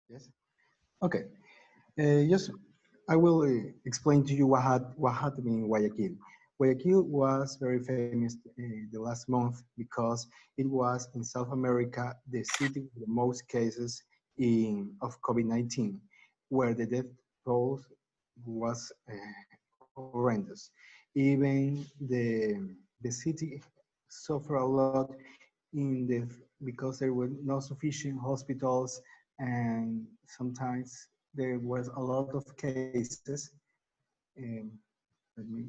Yes. Okay. Just I will explain to you what happened in Guayaquil. Guayaquil was very famous the last month because it was in South America the city with the most cases of COVID-19, where the death toll was horrendous. Even the city suffered a lot in the because there were no sufficient hospitals, and sometimes there was a lot of cases. Um, let me,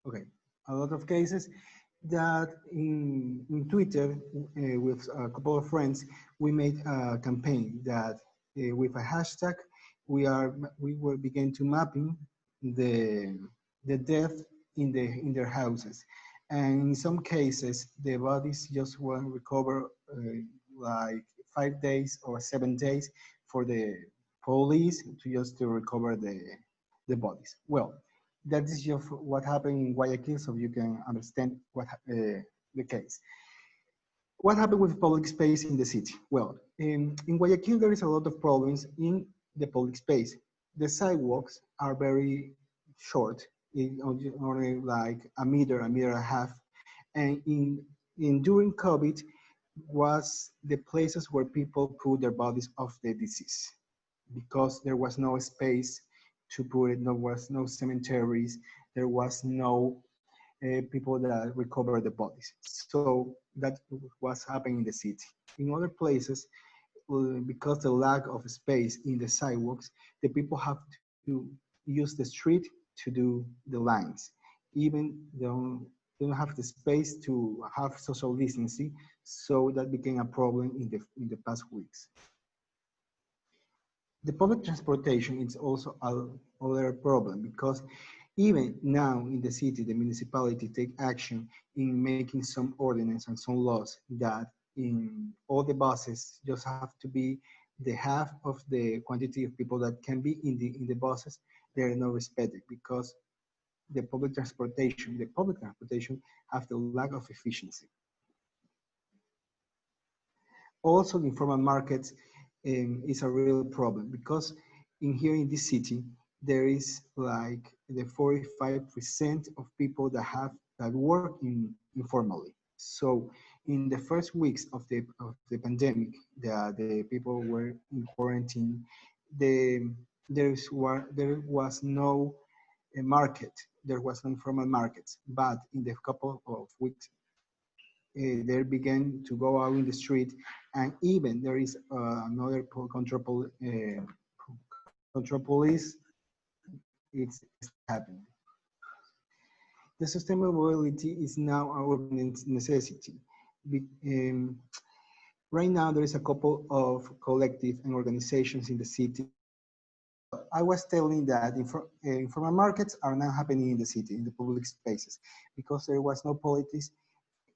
okay, a lot of cases that in Twitter with a couple of friends we made a campaign that with a hashtag we were begin to mapping the the death in their houses, and in some cases the bodies just won't recover like 5 days or 7 days for the police to just to recover the bodies. Well, that is just what happened in Guayaquil, so you can understand what the case. What happened with public space in the city? Well, in Guayaquil, there is a lot of problems in the public space. The sidewalks are very short, only like a meter and a half. And in during COVID, was the places where people put their bodies of the disease because there was no space to put it, there was no cemeteries, there was no people that recover the bodies. So that was happening in the city. In other places, because the lack of space in the sidewalks, the people have to use the street to do the lines. Even they don't have the space to have social distancing, so that became a problem in the past weeks. The public transportation is also another problem because even now in the city, the municipality take action in making some ordinance and some laws that in all the buses just have to be the half of the quantity of people that can be in the buses. They are not respected because the public transportation have the lack of efficiency. Also, the informal markets is a real problem because in here in this city, there is like the 45% of people that work informally. So in the first weeks of the pandemic, the people were in quarantine. The there was no market. There was no informal markets, but in the couple of weeks they began to go out in the street, and even there is another control police. It's happening. The sustainable mobility is now a urban necessity. Um, right now, there is a couple of collective and organizations in the city. Well, I was telling that informal markets are now happening in the city, in the public spaces, because there was no politics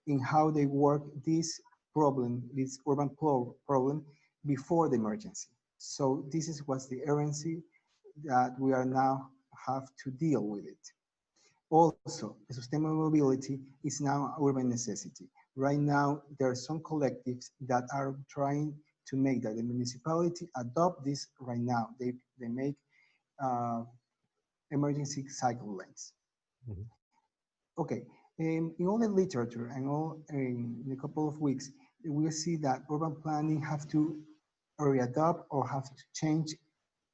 in how they work this problem, this urban problem before the emergency. So this is what's the urgency that we are now have to deal with it. Also, the sustainable mobility is now an urban necessity. Right now, there are some collectives that are trying to make that the municipality adopt this right now. They make uh, emergency cycle lanes. Mhm. Okay, in all the literature and all in a couple of weeks, we'll see that urban planning have to readapt or have to change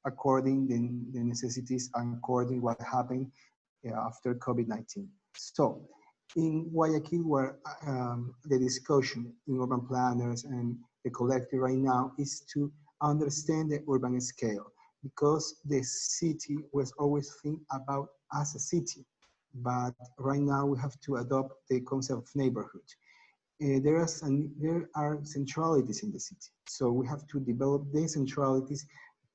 according the necessities and according what happened after COVID-19. So in Guayaquil, where the discussion in urban planners and the collective right now is to understand the urban scale, because the city was always think about as a city, but right now we have to adopt the concept of neighborhood. There are centralities in the city, so we have to develop these centralities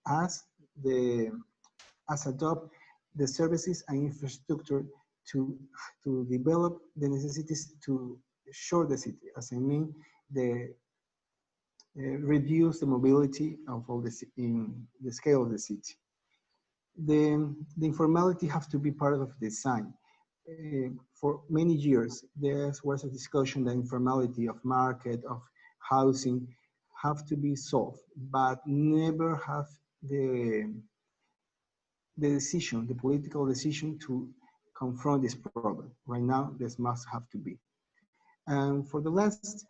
as the as adopt the services and infrastructure to develop the necessities to shore the city. As I mean, the reduce the mobility of all in the scale of the city. The informality have to be part of design. For many years, there was a discussion that informality of market, of housing, have to be solved, but never have the decision, the political decision to confront this problem. Right now, this must have to be. And for the last,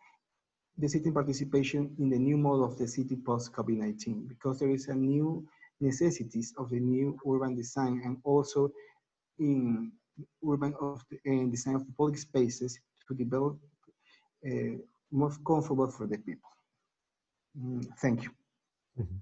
the city participation in the new model of the city post-COVID-19, because there is a new necessities of the new urban design and also in urban of the design of the public spaces to develop more comfortable for the people. Thank you. Mhm.